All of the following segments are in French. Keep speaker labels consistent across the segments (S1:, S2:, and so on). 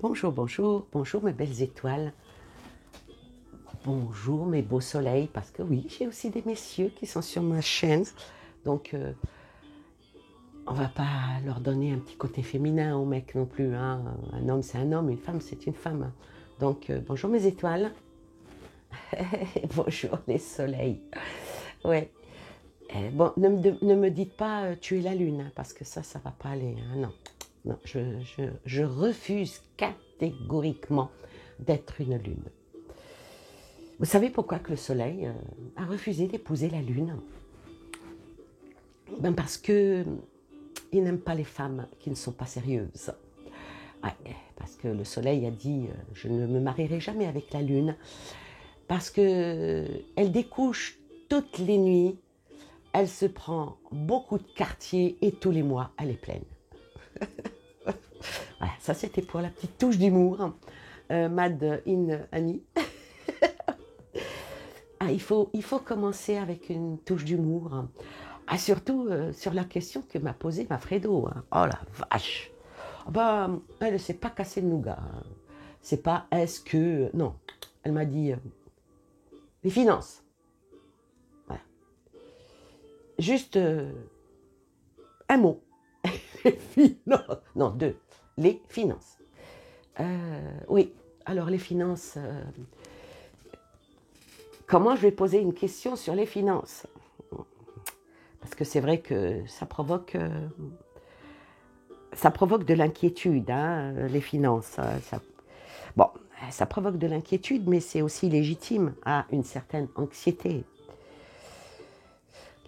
S1: Bonjour, bonjour, bonjour mes belles étoiles, bonjour mes beaux soleils, parce que oui, j'ai aussi des messieurs qui sont sur ma chaîne, donc on va pas leur donner un petit côté féminin aux mecs non plus, hein. Un homme c'est un homme, une femme c'est une femme, hein. Donc bonjour mes étoiles, bonjour les soleils, ouais. Bon, ne me dites pas tu es la lune, hein, parce que ça va pas aller, hein, non. Non, je refuse catégoriquement d'être une lune. Vous savez pourquoi que le soleil a refusé d'épouser la lune? Ben parce que il n'aime pas les femmes qui ne sont pas sérieuses. Ouais, parce que le soleil a dit je ne me marierai jamais avec la lune parce que elle découche toutes les nuits, elle se prend beaucoup de quartiers et tous les mois elle est pleine. Voilà, ça c'était pour la petite touche d'humour. Mad in Annie. Ah, il faut commencer avec une touche d'humour. Ah, surtout sur la question que m'a posée ma Fredo. Hein. Oh la vache! Ah bah, elle ne s'est pas cassée le nougat. Hein. C'est pas est-ce que. Non. Elle m'a dit les finances. Voilà. Juste un mot. Les finances. Non, deux. Les finances. Oui. Alors, les finances. Comment je vais poser une question sur les finances? Parce que c'est vrai que ça provoque de l'inquiétude, hein, les finances. Bon, ça provoque de l'inquiétude, mais c'est aussi légitime à une certaine anxiété.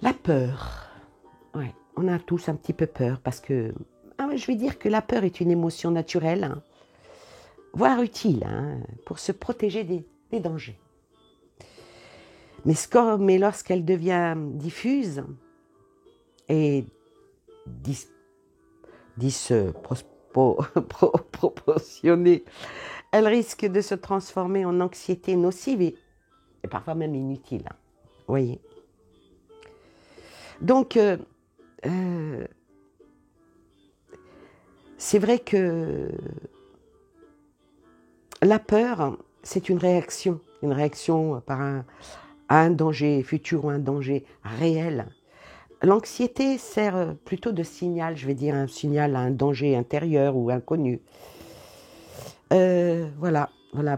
S1: La peur. Ouais, on a tous un petit peu peur parce que, je vais dire que la peur est une émotion naturelle, hein, voire utile, hein, pour se protéger des dangers. Mais lorsqu'elle devient diffuse et disproportionnée, elle risque de se transformer en anxiété nocive et parfois même inutile. Hein, voyez. Donc, c'est vrai que la peur, c'est une réaction à un danger futur ou un danger réel. L'anxiété sert plutôt de signal, je vais dire un signal à un danger intérieur ou inconnu. Voilà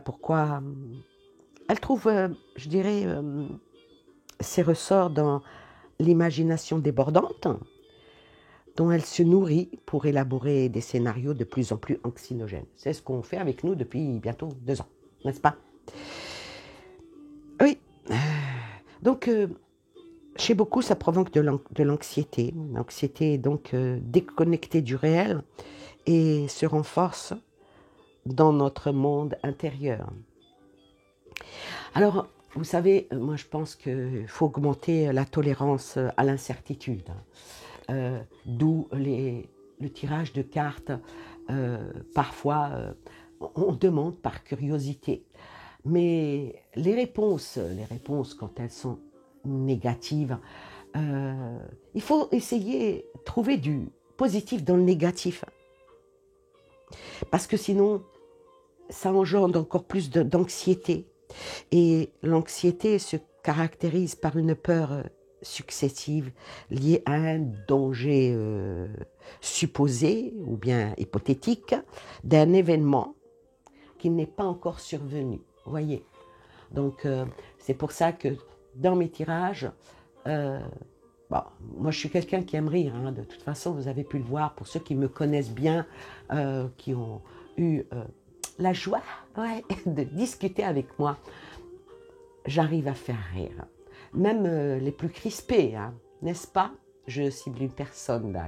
S1: pourquoi elle trouve, je dirais, ses ressorts dans l'imagination débordante, dont elle se nourrit pour élaborer des scénarios de plus en plus anxinogènes. C'est ce qu'on fait avec nous depuis bientôt 2 ans, n'est-ce pas? Oui. Donc, chez beaucoup, ça provoque de l'anxiété. L'anxiété est donc déconnectée du réel et se renforce dans notre monde intérieur. Alors, vous savez, moi je pense qu'il faut augmenter la tolérance à l'incertitude. D'où le tirage de cartes. Parfois, on demande par curiosité. Mais les réponses, quand elles sont négatives, il faut essayer de trouver du positif dans le négatif. Parce que sinon, ça engendre encore plus d'anxiété. Et l'anxiété se caractérise par une peur successive liée à un danger supposé ou bien hypothétique d'un événement qui n'est pas encore survenu. Vous voyez. Donc, c'est pour ça que dans mes tirages, moi je suis quelqu'un qui aime rire, hein, de toute façon vous avez pu le voir pour ceux qui me connaissent bien, qui ont eu la joie de discuter avec moi. J'arrive à faire rire, même les plus crispés, hein, n'est-ce pas? Je cible une personne là,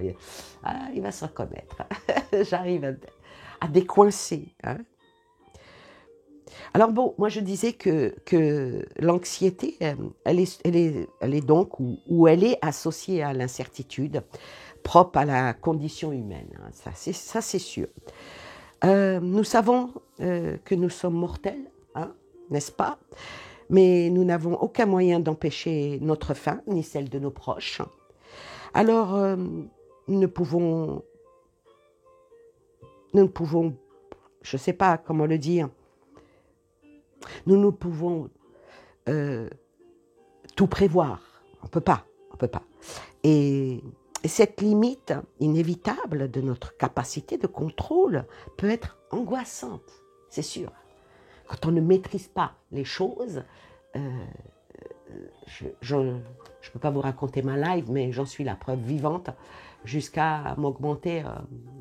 S1: il va se reconnaître. J'arrive à décoincer. Hein. Alors bon, moi je disais que l'anxiété, elle est donc, ou elle est associée à l'incertitude propre à la condition humaine. Hein. Ça c'est sûr. Nous savons que nous sommes mortels, hein, n'est-ce pas? Mais nous n'avons aucun moyen d'empêcher notre fin, ni celle de nos proches. Alors, nous ne pouvons je ne sais pas comment le dire, nous pouvons tout prévoir. On ne peut pas, on peut pas. Et cette limite inévitable de notre capacité de contrôle peut être angoissante, c'est sûr. Quand on ne maîtrise pas les choses, je ne peux pas vous raconter ma live, mais j'en suis la preuve vivante, jusqu'à m'augmenter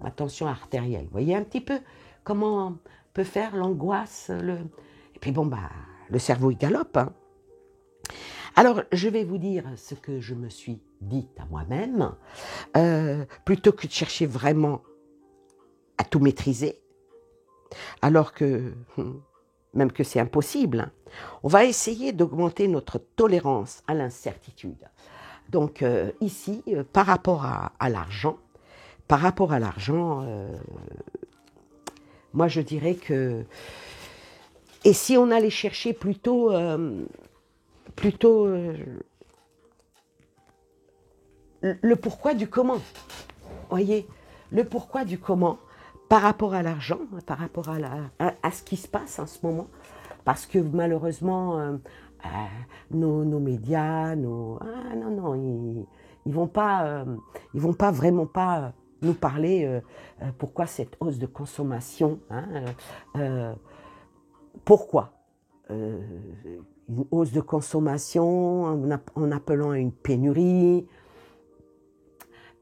S1: ma tension artérielle. Vous voyez un petit peu comment peut faire l'angoisse, et puis bon, bah, le cerveau il galope, hein. Alors, je vais vous dire ce que je me suis dit à moi-même, plutôt que de chercher vraiment à tout maîtriser, alors que, même que c'est impossible, on va essayer d'augmenter notre tolérance à l'incertitude. Donc ici, par rapport à l'argent, moi je dirais que, et si on allait chercher plutôt le pourquoi du comment, voyez, le pourquoi du comment par rapport à l'argent, par rapport à ce qui se passe en ce moment, parce que malheureusement, nos médias, non, ils vont pas vraiment pas nous parler pourquoi cette hausse de consommation, hein, pourquoi une hausse de consommation en appelant à une pénurie.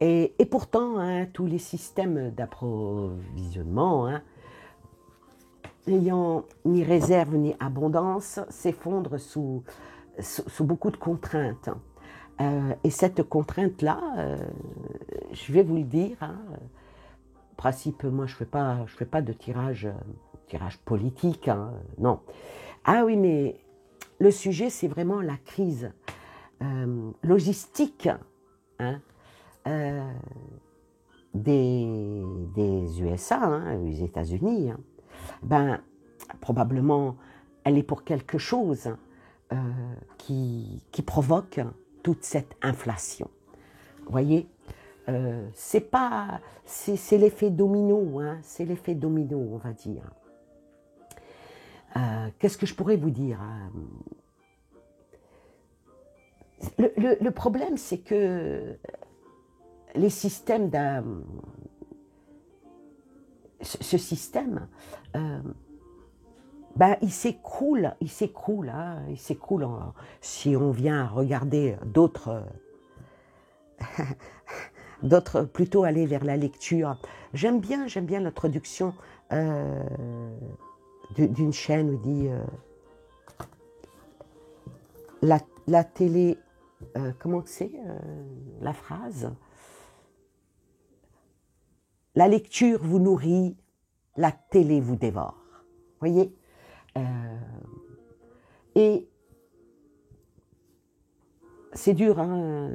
S1: Et pourtant, hein, tous les systèmes d'approvisionnement, hein, n'ayant ni réserve ni abondance, s'effondrent sous beaucoup de contraintes. Et cette contrainte-là, je vais vous le dire, hein, principe, moi je fais pas de tirage politique, hein, non. Ah oui, mais le sujet, c'est vraiment la crise logistique, hein, des USA, hein, les États-Unis. Hein. Ben, probablement, elle est pour quelque chose qui provoque toute cette inflation. Vous voyez, c'est l'effet domino, hein, c'est l'effet domino, on va dire. Qu'est-ce que je pourrais vous dire? Le problème, c'est que les systèmes ce système, ben, il s'écroule, hein, il s'écroule si on vient regarder d'autres, plutôt aller vers la lecture. J'aime bien l'introduction d'une chaîne où dit la télé, comment c'est la phrase? La lecture vous nourrit, la télé vous dévore. Vous voyez, et c'est dur, hein,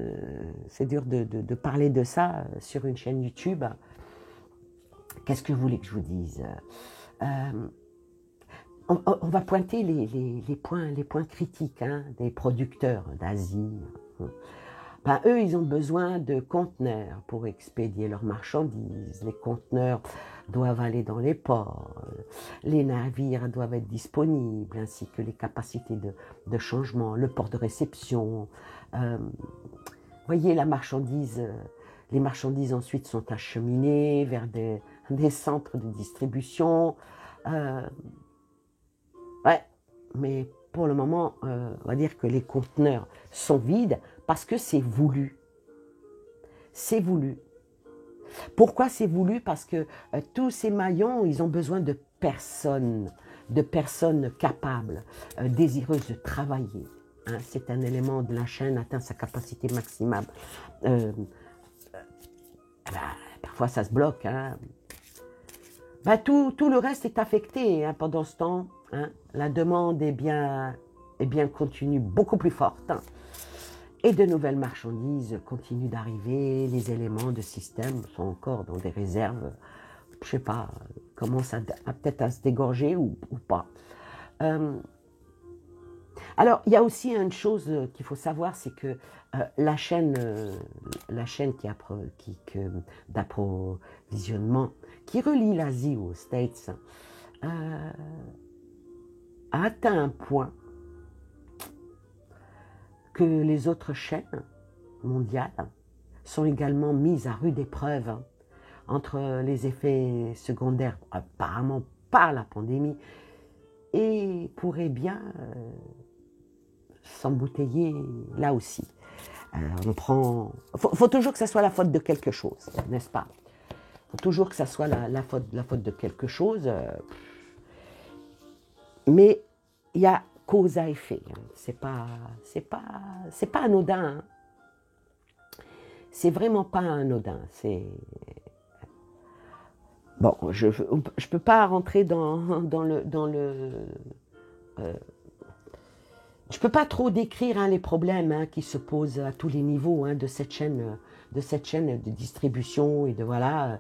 S1: c'est dur de parler de ça sur une chaîne YouTube. Qu'est-ce que vous voulez que je vous dise? On va pointer les points critiques, hein, des producteurs d'Asie. Ben, eux, ils ont besoin de conteneurs pour expédier leurs marchandises. Les conteneurs doivent aller dans les ports. Les navires doivent être disponibles, ainsi que les capacités de changement, le port de réception. Voyez, les marchandises ensuite sont acheminées vers des centres de distribution. Ouais, mais pour le moment, on va dire que les conteneurs sont vides parce que c'est voulu. C'est voulu. Pourquoi c'est voulu? Parce que tous ces maillons, ils ont besoin de personnes capables, désireuses de travailler. Hein, c'est un élément de la chaîne atteint sa capacité maximale. Parfois, ça se bloque. Hein. Ben, tout le reste est affecté hein, pendant ce temps. Hein. La demande est bien continue, beaucoup plus forte. Hein. Et de nouvelles marchandises continuent d'arriver. Les éléments de système sont encore dans des réserves. Je ne sais pas, commencent peut-être à se dégorger ou pas. Alors, il y a aussi une chose qu'il faut savoir, c'est que la chaîne d'approvisionnement qui relie l'Asie aux States, a atteint un point que les autres chaînes mondiales sont également mises à rude épreuve entre les effets secondaires apparemment par la pandémie et pourraient bien s'embouteiller là aussi. Faut toujours que ça soit la faute de quelque chose, n'est-ce pas? Faut toujours que ça soit la faute de quelque chose. Mais il y a cause à effet. Hein. C'est pas anodin. Hein. C'est vraiment pas anodin. Bon, je peux pas rentrer dans le je peux pas trop décrire hein, les problèmes hein, qui se posent à tous les niveaux hein, de cette chaîne de distribution et de voilà.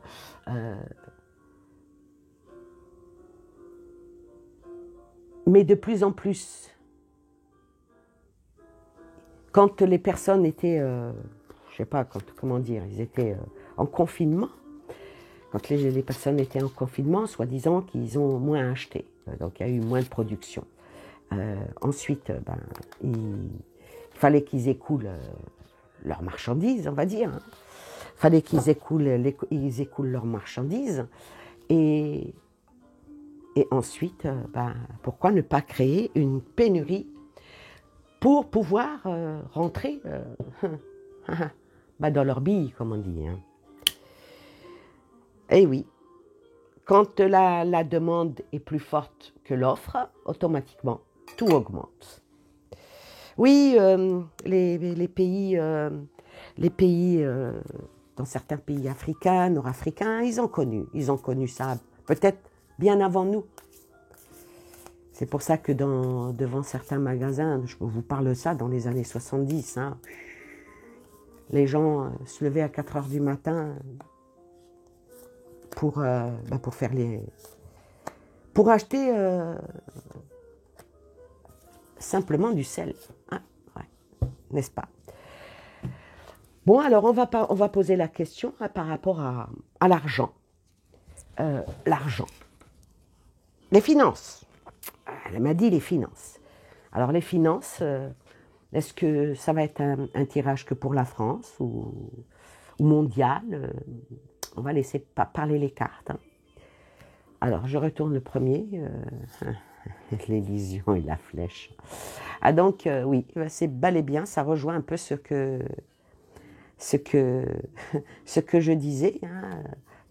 S1: Mais de plus en plus, quand les personnes étaient, je sais pas comment dire, ils étaient en confinement. Quand les personnes étaient en confinement, soi-disant qu'ils ont moins acheté, donc il y a eu moins de production. Ensuite, il fallait qu'ils écoulent leurs marchandises, on va dire. Hein. Il fallait qu'ils écoulent leurs marchandises. Et ensuite, pourquoi ne pas créer une pénurie pour pouvoir rentrer dans leur bille, comme on dit. Hein. Eh oui, quand la demande est plus forte que l'offre, automatiquement, tout augmente. Oui, les pays, dans certains pays africains, nord-africains, ils ont connu ça, peut-être bien avant nous. C'est pour ça que devant certains magasins, je vous parle de ça dans les années 70, hein, les gens se levaient à 4 heures du matin pour acheter simplement du sel, hein, ouais, n'est-ce pas? Bon, alors on va poser la question hein, par rapport à l'argent. L'argent. Les finances. Elle m'a dit les finances. Alors les finances, est-ce que ça va être un tirage que pour la France ou mondial? On va laisser parler les cartes. Hein. Alors, je retourne le premier. L'Élysion et la flèche. Ah donc, oui, c'est bel et bien, ça rejoint un peu ce que je disais. Hein.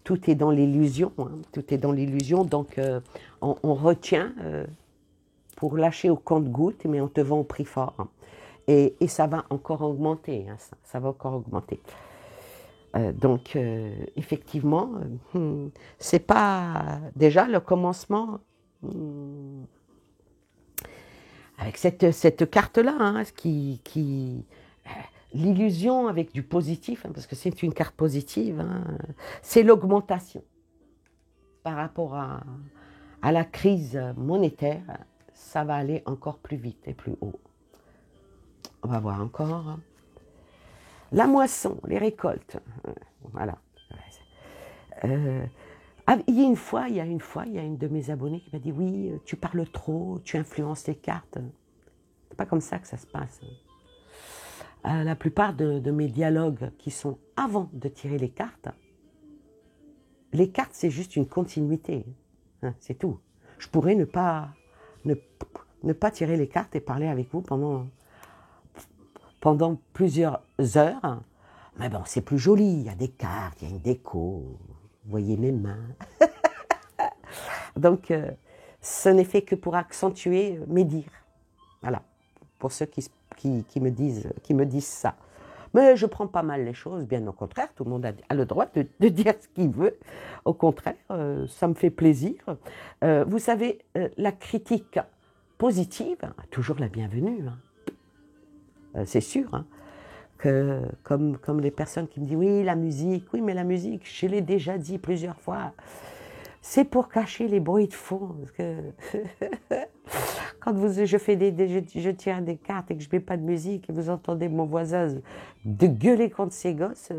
S1: Tout est dans l'illusion. Hein. Tout est dans l'illusion. Donc, on retient pour lâcher au compte-gouttes, mais on te vend au prix fort. Hein. Et ça va encore augmenter. Hein, ça va encore augmenter. Donc, effectivement, c'est pas déjà le commencement avec cette carte-là, hein, l'illusion avec du positif, hein, parce que c'est une carte positive, hein, c'est l'augmentation par rapport à la crise monétaire. Ça va aller encore plus vite et plus haut. On va voir encore. Hein. La moisson, les récoltes, voilà. Il y a une fois, il y a une de mes abonnées qui m'a dit « Oui, tu parles trop, tu influences les cartes. » C'est pas comme ça que ça se passe. La plupart de mes dialogues qui sont avant de tirer les cartes, c'est juste une continuité. Hein, c'est tout. Je pourrais ne pas tirer les cartes et parler avec vous pendant plusieurs heures. Mais bon, c'est plus joli, il y a des cartes, il y a une déco, vous voyez mes mains. Donc, ce n'est fait que pour accentuer mes dires. Voilà, pour ceux qui me disent ça. Mais je prends pas mal les choses, bien au contraire, tout le monde a le droit de dire ce qu'il veut. Au contraire, ça me fait plaisir. Vous savez, la critique positive, toujours la bienvenue. Hein. C'est sûr, hein, que comme les personnes qui me disent oui, mais la musique, je l'ai déjà dit plusieurs fois, c'est pour cacher les bruits de fond. Parce que quand je tiens des cartes et que je ne mets pas de musique et vous entendez mon voisin de gueuler contre ses gosses,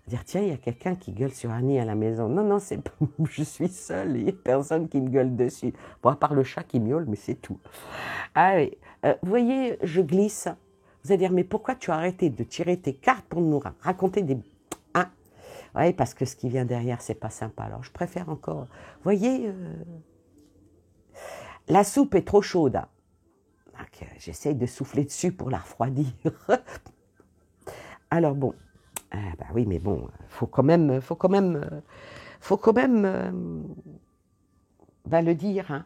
S1: Dire, tiens, il y a quelqu'un qui gueule sur Annie à la maison. Non, non, c'est je suis seule, il n'y a personne qui me gueule dessus. Bon, à part le chat qui miaule, mais c'est tout. Ah oui, vous voyez, je glisse. Vous allez dire, mais pourquoi tu as arrêté de tirer tes cartes pour nous raconter des... Hein? Oui, parce que ce qui vient derrière, c'est pas sympa. Alors, je préfère encore... Vous voyez, la soupe est trop chaude. Donc, j'essaye de souffler dessus pour la refroidir. Alors bon, bah oui, mais bon, faut quand même va le dire.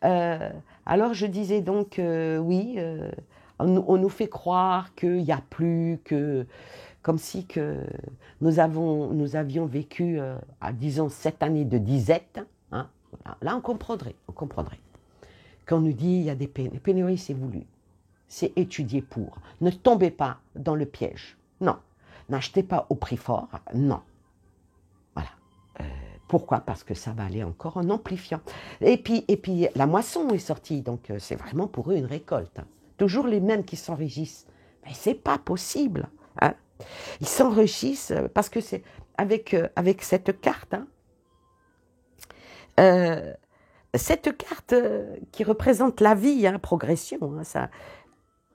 S1: Hein. Alors je disais donc, oui, on nous fait croire qu'il n'y a plus, comme si que nous avions vécu, disons, 7 années de disette. Hein. Là, on comprendrait. Quand on nous dit il y a des pénuries, c'est voulu. C'est étudié pour. Ne tombez pas dans le piège. Non. N'achetez pas au prix fort. Non. Voilà. Pourquoi? Parce que ça va aller encore en amplifiant. Et puis la moisson est sortie. Donc, c'est vraiment pour eux une récolte. Hein. Toujours les mêmes qui s'enrichissent. Mais c'est pas possible. Hein. Ils s'enrichissent parce que c'est avec cette carte. Hein, cette carte qui représente la vie, hein, progression, hein, ça,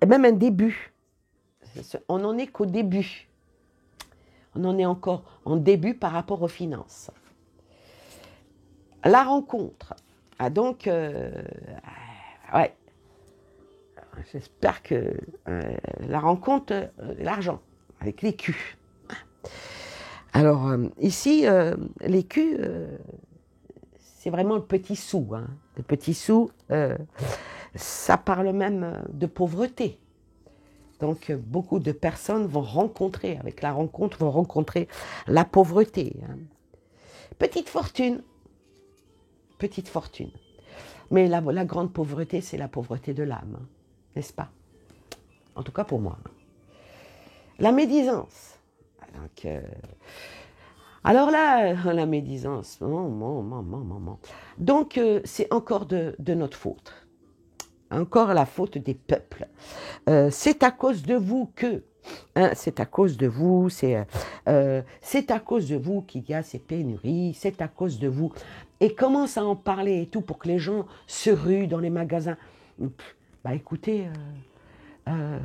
S1: et même un début. On n'en est qu'au début. On en est encore en début par rapport aux finances. La rencontre. Ah donc, ouais. J'espère que la rencontre, l'argent, avec les culs. Alors, ici, les culs, c'est vraiment le petit sou. Hein. Le petit sou, ça parle même de pauvreté. Donc, beaucoup de personnes vont rencontrer, avec la rencontre, vont rencontrer la pauvreté. Hein. Petite fortune. Petite fortune. Mais la grande pauvreté, c'est la pauvreté de l'âme. Hein, n'est-ce pas? En tout cas pour moi. La médisance. Donc, alors là, la médisance. Donc, c'est encore de notre faute. Encore la faute des peuples. C'est à cause de vous que, hein, c'est à cause de vous, c'est à cause de vous qu'il y a ces pénuries, c'est à cause de vous. Et commence à en parler et tout pour que les gens se ruent dans les magasins. Bah écoutez, je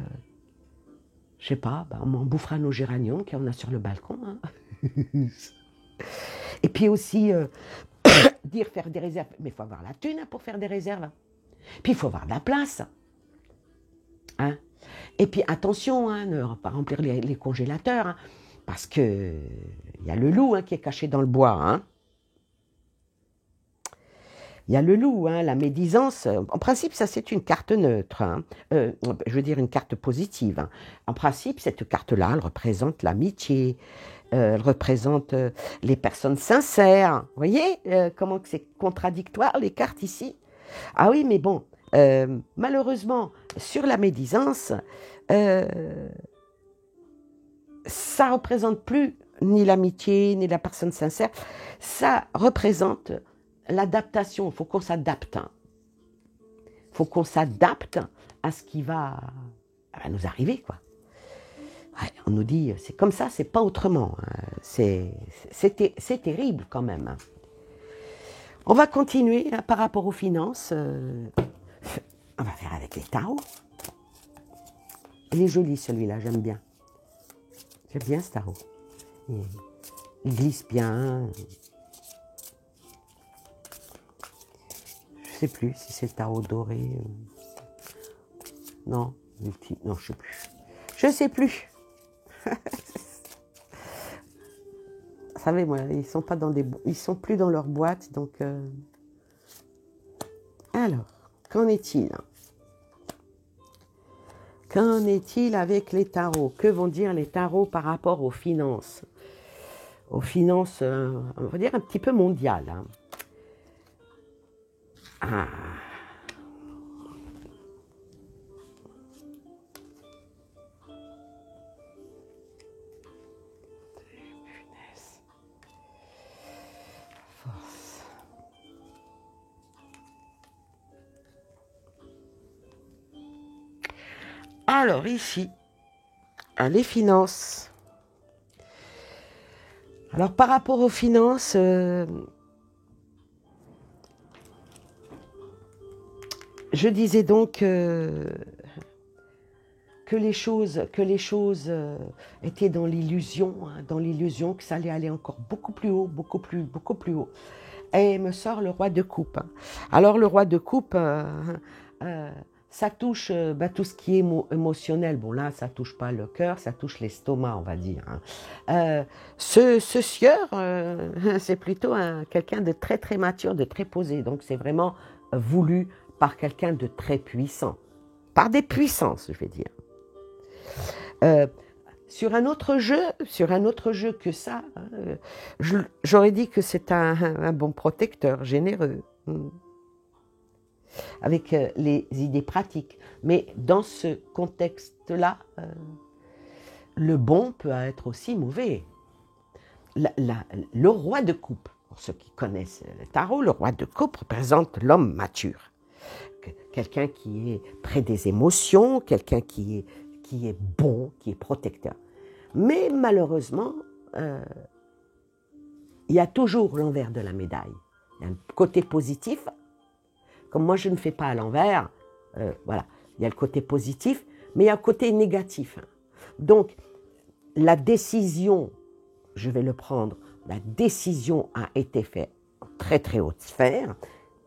S1: sais pas, bah, on bouffera nos géraniums qu'on a sur le balcon. Hein. Et puis aussi, dire faire des réserves, mais il faut avoir la thune hein, pour faire des réserves. Puis il faut avoir de la place. Hein. Et puis attention, hein, ne pas remplir les congélateurs, hein, parce que il y a le loup hein, qui est caché dans le bois. Hein. Il y a le loup, hein, la médisance. En principe, ça c'est une carte neutre. Hein. Je veux dire une carte positive. Hein. En principe, cette carte-là, elle représente l'amitié. Elle représente les personnes sincères. Vous voyez comment c'est contradictoire les cartes ici? Ah oui, mais bon, malheureusement, sur la médisance, ça représente plus ni l'amitié, ni la personne sincère. Ça représente l'adaptation. Il faut qu'on s'adapte. Il faut qu'on s'adapte à ce qui va nous arriver, quoi. Ouais, on nous dit, c'est comme ça, c'est pas autrement. Hein. C'est terrible quand même. Hein. On va continuer hein, par rapport aux finances. On va faire avec les tarots. Il est joli celui-là, j'aime bien. J'aime bien ce tarot. Il glisse bien. Je ne sais plus si c'est le tarot doré. Non, non, je ne sais plus. Je ne sais plus. Vous savez, moi, ils sont pas dans ils sont plus dans leur boîte, donc. Alors, qu'en est-il? Qu'en est-il avec les tarots? Que vont dire les tarots par rapport aux finances? Aux finances, on va dire un petit peu mondiales. Hein. Ah. Force. Alors ici, les finances. Alors, par rapport aux finances, je disais donc que les choses étaient dans l'illusion que ça allait aller encore beaucoup plus haut, beaucoup plus haut. Et il me sort le roi de coupe. Alors, le roi de coupe, ça touche tout ce qui est émotionnel. Bon, là, ça touche pas le cœur, ça touche l'estomac, on va dire. Ce sieur, c'est plutôt quelqu'un de très, très mature, de très posé. Donc, c'est vraiment voulu par quelqu'un de très puissant. Par des puissances, je vais dire. Sur un autre jeu que ça, j'aurais dit que c'est un bon protecteur, généreux, avec les idées pratiques. Mais dans ce contexte-là, le bon peut être aussi mauvais. Le roi de coupe, pour ceux qui connaissent le tarot, le roi de coupe représente l'homme mature. Quelqu'un qui est près des émotions, quelqu'un qui est bon, qui est protecteur. Mais malheureusement, il y a toujours l'envers de la médaille. Il y a un côté positif. Comme moi, je ne fais pas à l'envers, voilà, il y a le côté positif, mais il y a le côté négatif. Donc, la décision, je vais le prendre, la décision a été faite en très très haute sphère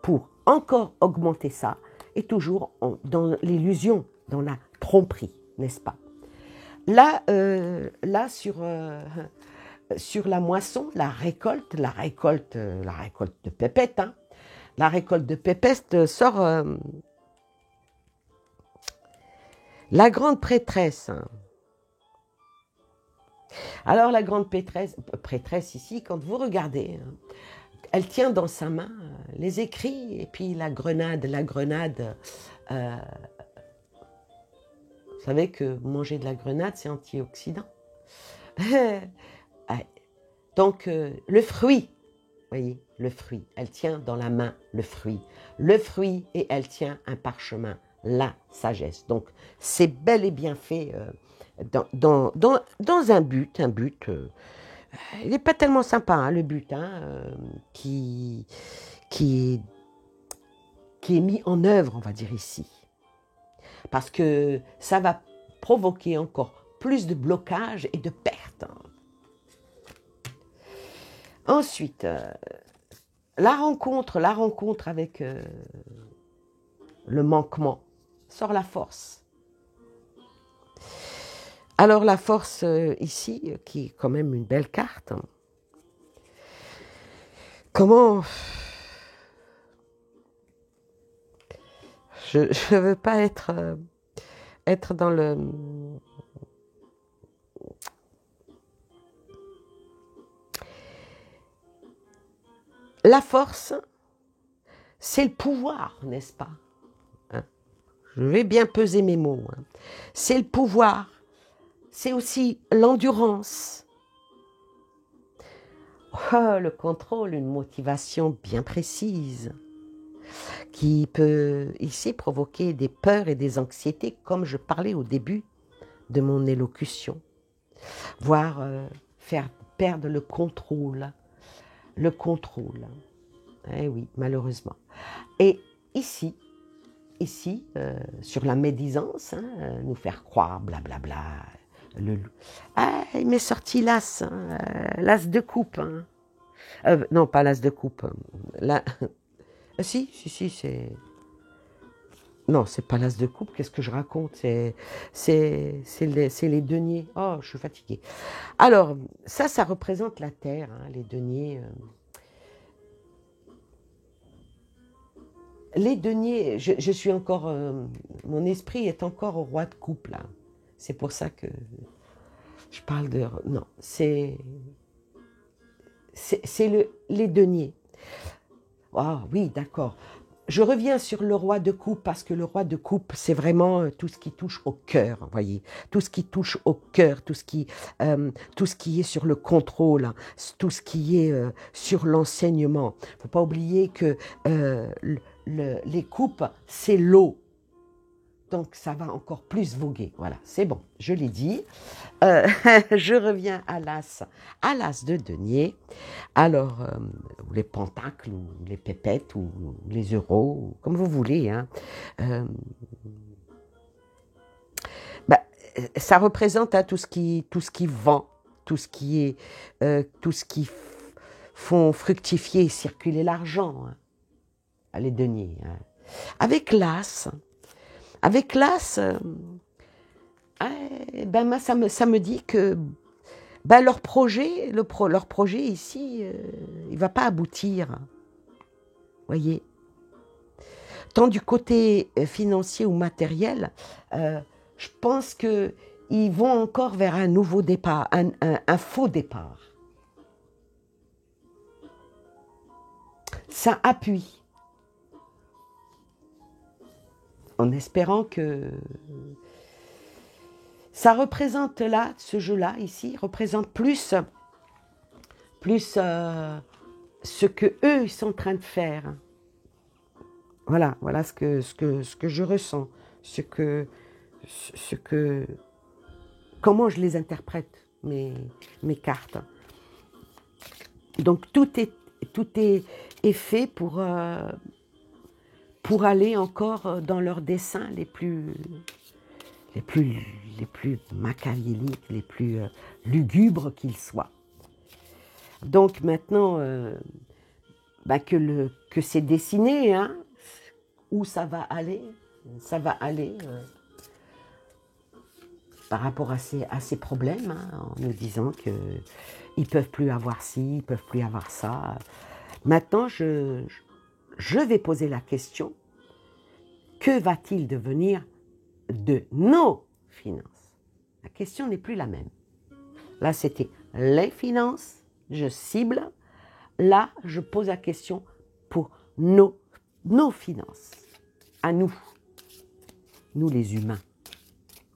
S1: pour encore augmenter ça, et toujours dans l'illusion, dans la tromperie, n'est-ce pas? Là, sur la moisson, la récolte de pépettes, hein, la récolte de pépettes sort la grande prêtresse. Alors la grande prêtresse ici, quand vous regardez, elle tient dans sa main les écrits et puis la grenade. Vous savez que manger de la grenade, c'est antioxydant. Donc le fruit, voyez, le fruit, elle tient dans la main le fruit et elle tient un parchemin, la sagesse. Donc c'est bel et bien fait dans un but, il n'est pas tellement sympa, hein, le but, qui est mis en œuvre, on va dire ici. Parce que ça va provoquer encore plus de blocages et de pertes. Ensuite, la rencontre avec le manquement sort la force. Alors la force ici, qui est quand même une belle carte, comment... Je ne veux pas être dans le... La force, c'est le pouvoir, n'est-ce pas, hein? Je vais bien peser mes mots. Hein. C'est le pouvoir, c'est aussi l'endurance. Oh, le contrôle, une motivation bien précise qui peut ici provoquer des peurs et des anxiétés, comme je parlais au début de mon élocution, voire faire perdre le contrôle. Eh oui, malheureusement. Et ici, sur la médisance, nous faire croire, blablabla, le loup. Ah, il m'est sorti l'as, l'as de coupe. Hein. Non, pas l'as de coupe. Là... si, c'est... Non, c'est pas l'as de coupe, qu'est-ce que je raconte? C'est les deniers. Oh, je suis fatiguée. Alors, ça représente la terre, hein, les deniers. Les deniers, je suis encore... mon esprit est encore au roi de coupe, là. C'est pour ça que je parle de... Non, c'est les deniers. Ah oui, d'accord. Je reviens sur le roi de coupe parce que le roi de coupe, c'est vraiment tout ce qui touche au cœur, vous voyez. Tout ce qui touche au cœur, tout ce qui est sur le contrôle, hein, tout ce qui est sur l'enseignement. Il ne faut pas oublier que les coupes, c'est l'eau. Donc, ça va encore plus voguer. Voilà, c'est bon, je l'ai dit. Je reviens à l'as de denier. Alors, les pentacles, ou les pépettes, ou les euros, ou comme vous voulez. Hein. Bah, ça représente hein, tout ce qui vend, tout ce qui font fructifier et circuler l'argent. Hein. Les deniers. Hein. Avec l'as, ben moi, ça me dit que ben leur projet ici, il va pas aboutir. Voyez. Tant du côté financier ou matériel, je pense que ils vont encore vers un nouveau départ, un faux départ. Ça appuie. En espérant que ça représente là, ce jeu-là, ici, représente plus ce que eux ils sont en train de faire. Voilà ce que je ressens, comment je les interprète, mes cartes. Donc tout est fait pour aller encore dans leurs dessins les plus machiavéliques, les plus lugubres qu'ils soient. Donc maintenant, que c'est dessiné, hein, où ça va aller par rapport à ces problèmes, hein, en nous disant qu'ils ne peuvent plus avoir ci, ils ne peuvent plus avoir ça. Maintenant, je vais poser la question, que va-t-il devenir de nos finances? La question n'est plus la même. Là, c'était les finances, je cible. Là, je pose la question pour nos finances, à nous les humains.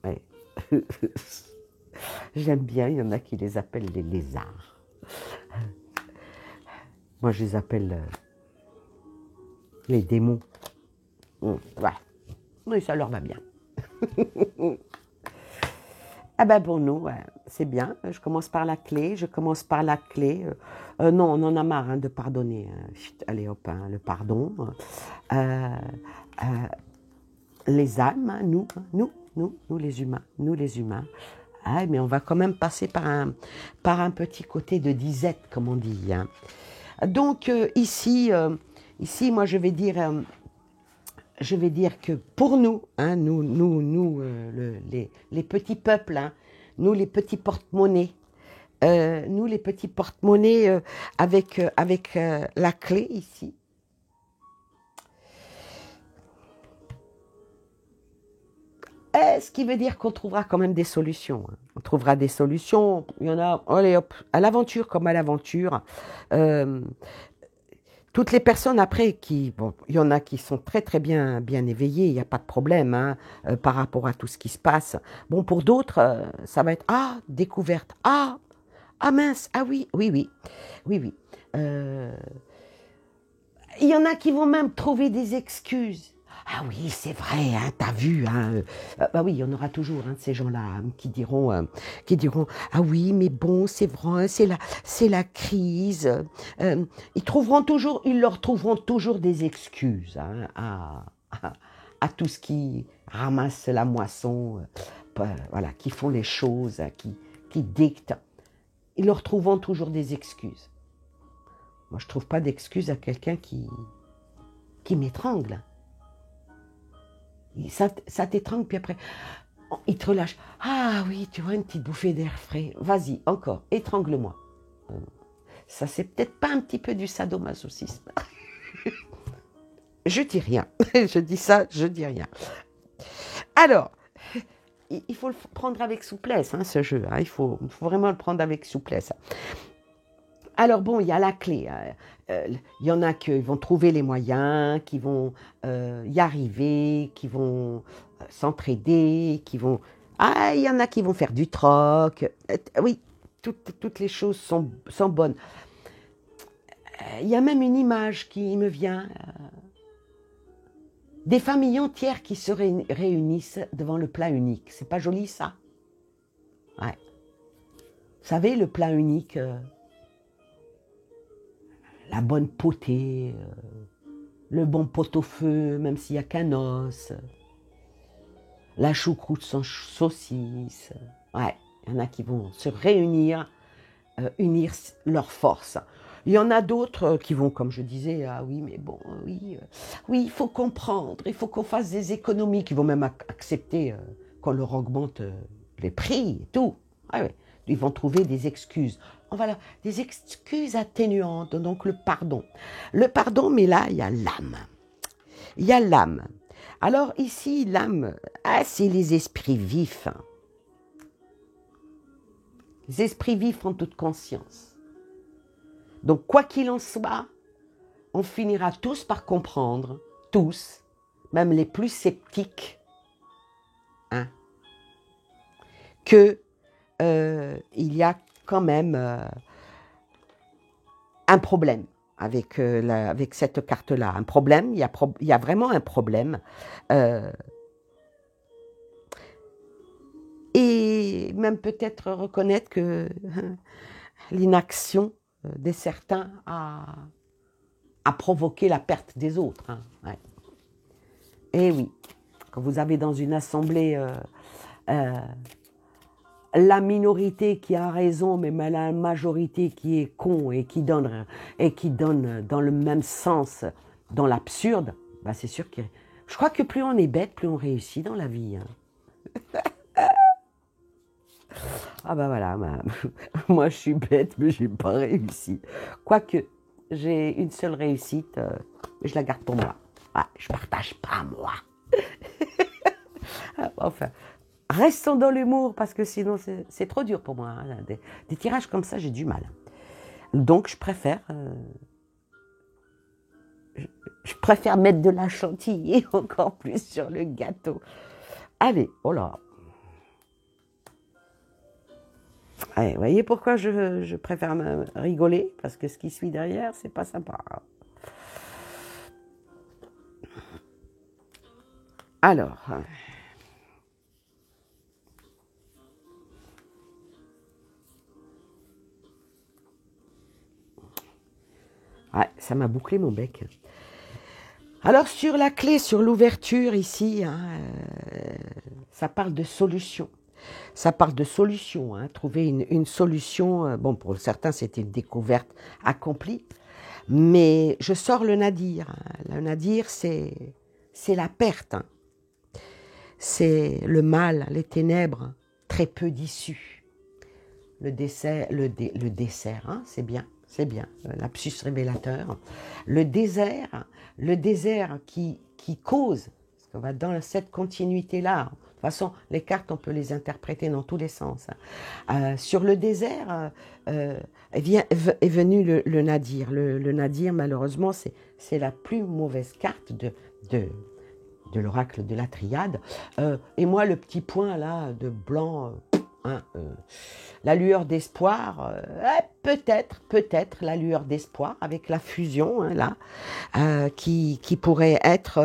S1: Ouais. J'aime bien, il y en a qui les appellent les lézards. Moi, je les appelle les démons. Ouais. Oui, ça leur va bien. Ah ben pour nous, ouais, c'est bien. Je commence par la clé. Non, on en a marre hein, de pardonner. Allez hop, hein, le pardon. Les âmes, hein, nous les humains. Ah, mais on va quand même passer par un petit côté de disette, comme on dit. Hein. Donc ici, moi je vais dire que pour nous, hein, les petits peuples, hein, nous les petits porte-monnaies, avec la clé ici. Ce qui veut dire qu'on trouvera quand même des solutions. Hein. On trouvera des solutions. Il y en a, allez hop, à l'aventure comme à l'aventure. Toutes les personnes après il y en a qui sont très très bien éveillées, il n'y a pas de problème hein, par rapport à tout ce qui se passe. Bon, pour d'autres, ça va être découverte, mince, oui. Il y en a qui vont même trouver des excuses. Ah oui, c'est vrai, hein, t'as vu, hein. Bah oui, il y en aura toujours hein, de ces gens-là hein, qui diront, ah oui, mais bon, c'est vrai, c'est la crise. Ils leur trouveront toujours des excuses hein, à tout ce qui ramasse la moisson, voilà, qui font les choses, qui dictent. Ils leur trouveront toujours des excuses. Moi, je trouve pas d'excuses à quelqu'un qui m'étrangle. Ça t'étrangle, puis après, il te relâche. Ah oui, tu vois, une petite bouffée d'air frais. Vas-y, encore, étrangle-moi. Ça, c'est peut-être pas un petit peu du sadomasochisme. Je dis rien. Je dis ça, je dis rien. Alors, il faut le prendre avec souplesse, hein, ce jeu. Hein. Il faut vraiment le prendre avec souplesse. Alors bon, il y a la clé. Il y en a qui vont trouver les moyens, qui vont y arriver, qui vont s'entraider, qui vont... il y en a qui vont faire du troc. Oui, toutes les choses sont bonnes. Il y a même une image qui me vient. Des familles entières qui se réunissent devant le plat unique. C'est pas joli, ça? Ouais. Vous savez, le plat unique, la bonne potée, le bon pot-au-feu, même s'il n'y a qu'un os, la choucroute sans saucisse. Ouais, il y en a qui vont se réunir, unir leurs forces. Il y en a d'autres qui vont, comme je disais, ah oui, mais bon, oui, oui, il faut comprendre, il faut qu'on fasse des économies, qui vont même accepter qu'on leur augmente les prix et tout. Ah ouais, ils vont trouver des excuses. Voilà, des excuses atténuantes, donc le pardon. Le pardon, mais là, il y a l'âme. Il y a l'âme. Alors ici, l'âme, c'est les esprits vifs. Les esprits vifs ont toute conscience. Donc, quoi qu'il en soit, on finira tous par comprendre, tous, même les plus sceptiques, hein, que il y a quand même un problème avec, avec cette carte-là. Un problème, il y a vraiment un problème. Et même peut-être reconnaître que l'inaction de certains a provoqué la perte des autres. Hein. Ouais. Et oui, quand vous avez dans une assemblée la minorité qui a raison, mais la majorité qui est con et qui donne dans le même sens, dans l'absurde, bah c'est sûr que je crois que plus on est bête, plus on réussit dans la vie. Hein. Ah ben voilà, moi je suis bête, mais j'ai pas réussi. Quoique, j'ai une seule réussite, mais je la garde pour moi. Ah, je partage pas, moi. Enfin, restons dans l'humour, parce que sinon c'est trop dur pour moi. Hein. Des tirages comme ça, j'ai du mal. Donc je préfère mettre de la chantilly encore plus sur le gâteau. Allez, oh là. Allez, vous voyez pourquoi je préfère rigoler, parce que ce qui suit derrière, c'est pas sympa. Alors, ouais, ça m'a bouclé mon bec. Alors sur la clé, sur l'ouverture ici, hein, ça parle de solution. Ça parle de solution, hein, trouver une solution. Bon, pour certains, c'était une découverte accomplie. Mais je sors le nadir. Hein. Le nadir, c'est la perte. Hein. C'est le mal, les ténèbres, très peu d'issue. Le dessert, hein, c'est bien, lapsus révélateur. Le désert qui cause, parce qu'on va dans cette continuité-là. De toute façon, les cartes, on peut les interpréter dans tous les sens. Sur le désert est venu le nadir. Le nadir, malheureusement, c'est la plus mauvaise carte de l'oracle de la triade. Et moi, le petit point là de blanc, la lueur d'espoir, peut-être la lueur d'espoir avec la fusion hein, là, qui pourrait être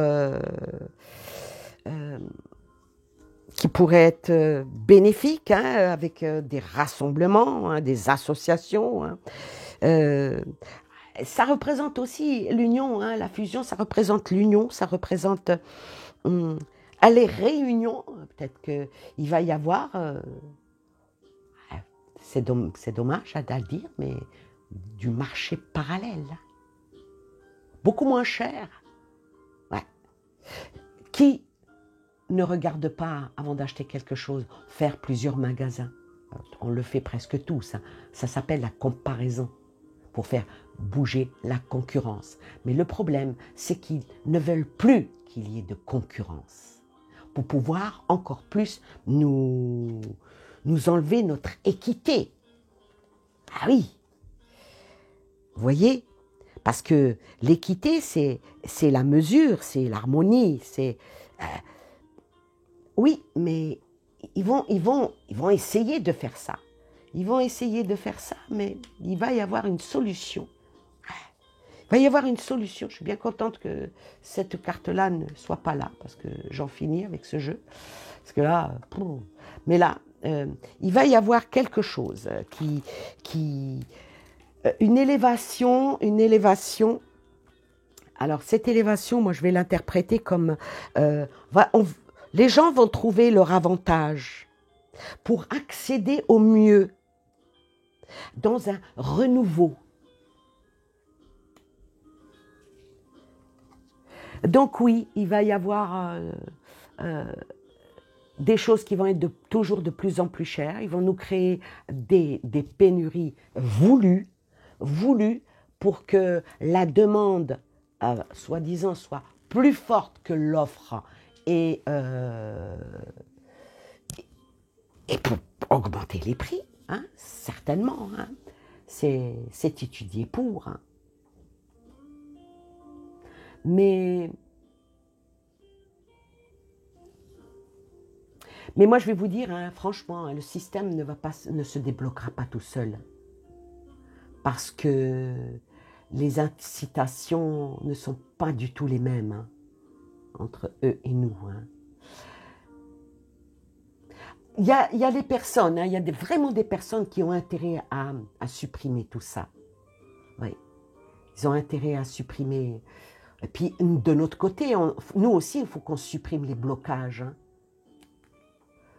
S1: bénéfique hein, avec des rassemblements, hein, des associations. Hein. Ça représente aussi l'union, hein, la fusion, ça représente l'union, ça représente les réunions. Peut-être qu'il va y avoir, c'est dommage à le dire, mais du marché parallèle. Beaucoup moins cher. Ouais. Qui ne regarde pas, avant d'acheter quelque chose, faire plusieurs magasins. On le fait presque tous. Hein. Ça s'appelle la comparaison, pour faire bouger la concurrence. Mais le problème, c'est qu'ils ne veulent plus qu'il y ait de concurrence, pour pouvoir encore plus nous enlever notre équité. Ah oui, vous voyez, parce que l'équité, c'est la mesure, c'est l'harmonie, c'est... oui, mais ils vont essayer de faire ça. Ils vont essayer de faire ça, mais il va y avoir une solution. va y avoir une solution. Je suis bien contente que cette carte-là ne soit pas là, parce que j'en finis avec ce jeu. Parce que là, mais là, il va y avoir quelque chose une élévation. Alors cette élévation, moi je vais l'interpréter comme, les gens vont trouver leur avantage pour accéder au mieux dans un renouveau. Donc oui, il va y avoir des choses qui vont être toujours de plus en plus chères. Ils vont nous créer des pénuries voulues pour que la demande, soi-disant, soit plus forte que l'offre et pour augmenter les prix, hein, certainement. Hein. C'est étudié pour. Hein. Mais moi, je vais vous dire, hein, franchement, hein, le système ne se débloquera pas tout seul. Parce que les incitations ne sont pas du tout les mêmes hein, entre eux et nous. Hein. Il y a des personnes, hein, il y a vraiment des personnes qui ont intérêt à supprimer tout ça. Oui. Ils ont intérêt à supprimer. Et puis, de notre côté, nous aussi, il faut qu'on supprime les blocages. Hein.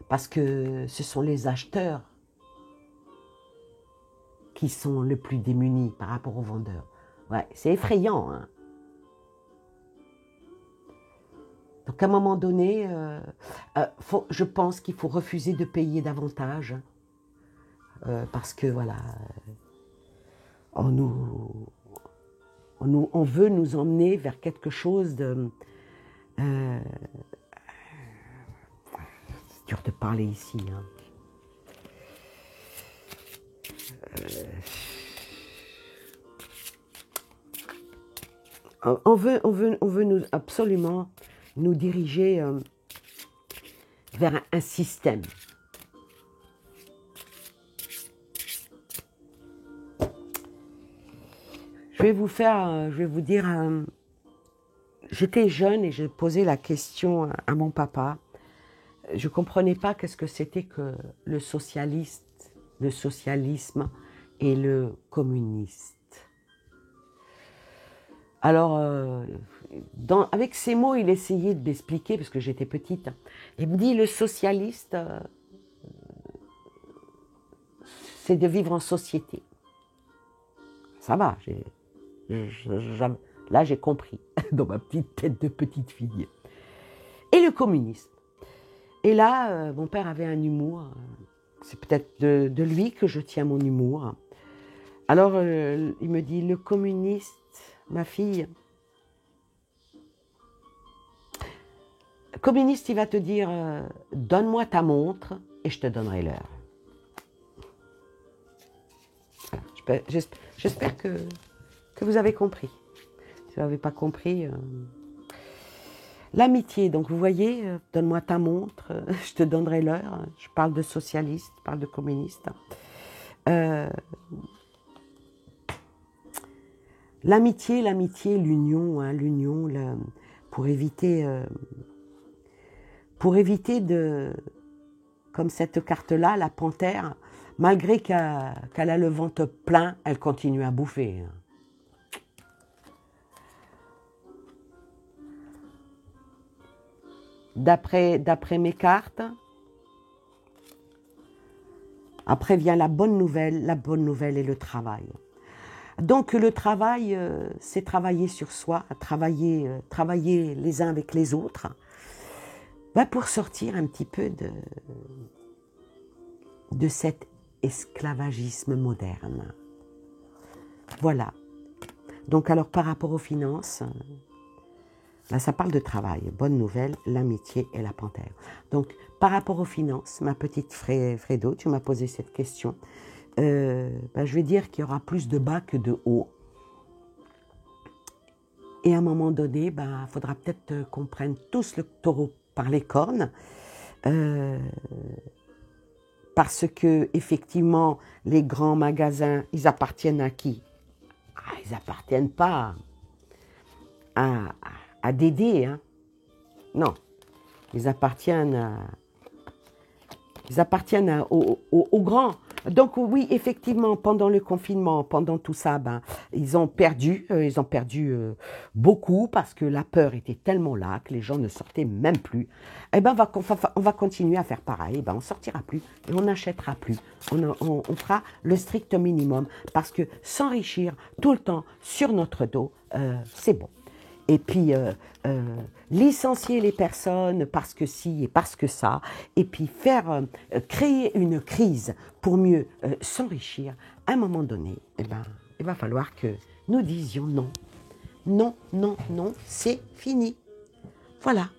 S1: Parce que ce sont les acheteurs qui sont le plus démunis par rapport aux vendeurs. Ouais, c'est effrayant. Hein. Donc à un moment donné, je pense qu'il faut refuser de payer davantage. Parce que voilà, on veut nous emmener vers quelque chose de... c'est dur de parler ici. Hein. On veut absolument nous diriger vers un système. Je vais vous dire, j'étais jeune et j'ai posé la question à mon papa. Je ne comprenais pas qu'est-ce que c'était que le socialisme et le communiste. Alors, avec ces mots, il essayait de m'expliquer, parce que j'étais petite. Il me dit, le socialiste, c'est de vivre en société. Ça va, là j'ai compris, dans ma petite tête de petite fille. Et le communisme. Et là, mon père avait un humour. C'est peut-être de lui que je tiens mon humour. Alors, il me dit, le communiste, ma fille, le communiste, il va te dire, donne-moi ta montre et je te donnerai l'heure. J'espère que vous avez compris. Si vous n'avez pas compris... L'amitié, donc vous voyez, donne-moi ta montre, je te donnerai l'heure. Je parle de socialiste, je parle de communiste. L'amitié, l'union, hein, pour éviter de, comme cette carte-là, la panthère, malgré qu'elle a le ventre plein, elle continue à bouffer. D'après mes cartes, après vient la bonne nouvelle est le travail. Donc le travail, c'est travailler sur soi, travailler les uns avec les autres, pour sortir un petit peu de cet esclavagisme moderne. Voilà. Donc alors par rapport aux finances, là ça parle de travail, bonne nouvelle, l'amitié et la panthère. Donc par rapport aux finances, ma petite Fredo, tu m'as posé cette question. Je vais dire qu'il y aura plus de bas que de haut. Et à un moment donné, il faudra peut-être qu'on prenne tous le taureau par les cornes. Parce que effectivement, les grands magasins, ils appartiennent à qui? ils appartiennent pas à, à Dédé, hein. Non, ils appartiennent aux grands. Donc oui, effectivement, pendant le confinement, pendant tout ça, ben, ils ont perdu beaucoup parce que la peur était tellement là que les gens ne sortaient même plus. Eh ben, on va continuer à faire pareil. Eh ben, on sortira plus et on n'achètera plus. On fera le strict minimum parce que s'enrichir tout le temps sur notre dos, c'est bon. Et puis, licencier les personnes parce que si et parce que ça, et puis créer une crise pour mieux s'enrichir, à un moment donné, eh ben, il va falloir que nous disions non. Non, non, non, c'est fini. Voilà.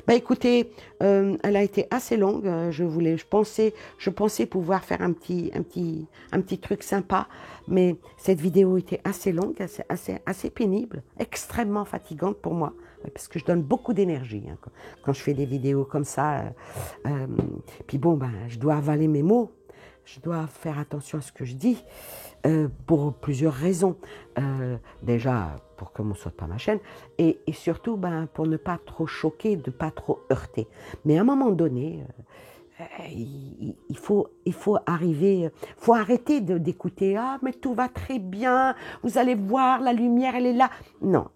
S1: Ben écoutez, elle a été assez longue. Je pensais pouvoir faire un petit truc sympa, mais cette vidéo était assez longue, assez pénible, extrêmement fatigante pour moi, parce que je donne beaucoup d'énergie hein, quand je fais des vidéos comme ça. Puis bon, ben, je dois avaler mes mots. Je dois faire attention à ce que je dis pour plusieurs raisons. Déjà, pour que ne saute pas ma chaîne, et surtout ben, pour ne pas trop choquer, de ne pas trop heurter. Mais à un moment donné, il faut arrêter d'écouter « Ah, mais tout va très bien, vous allez voir, la lumière, elle est là. » Non,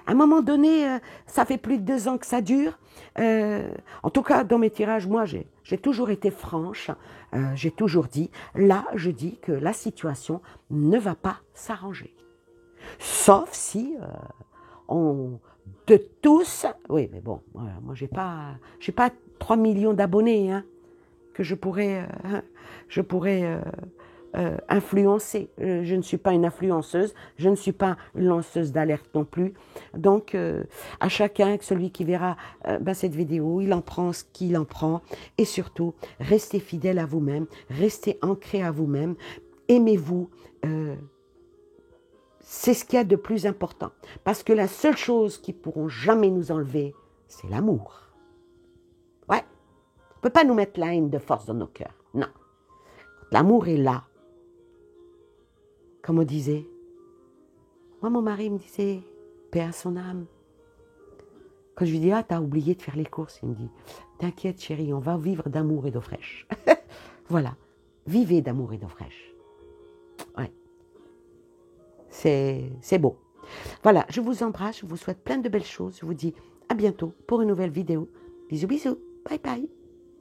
S1: à un moment donné, ça fait plus de 2 ans que ça dure. En tout cas, dans mes tirages, moi, j'ai toujours été franche. J'ai toujours dit, là, je dis que la situation ne va pas s'arranger. Sauf si de tous, oui, mais bon, voilà, moi j'ai pas 3 millions d'abonnés hein, que je pourrais influencer. Je ne suis pas une influenceuse, je ne suis pas une lanceuse d'alerte non plus. Donc, à chacun, celui qui verra cette vidéo, il en prend ce qu'il en prend. Et surtout, restez fidèle à vous-même, restez ancré à vous-même, aimez-vous. C'est ce qu'il y a de plus important. Parce que la seule chose qu'ils ne pourront jamais nous enlever, c'est l'amour. Ouais. On ne peut pas nous mettre la haine de force dans nos cœurs. Non. L'amour est là. Comme on disait. Moi, mon mari me disait, paix à son âme. Quand je lui dis, ah, t'as oublié de faire les courses, il me dit, t'inquiète chérie, on va vivre d'amour et d'eau fraîche. Voilà. Vivez d'amour et d'eau fraîche. Ouais. C'est beau. Voilà, je vous embrasse, je vous souhaite plein de belles choses. Je vous dis à bientôt pour une nouvelle vidéo. Bisous, bisous. Bye, bye.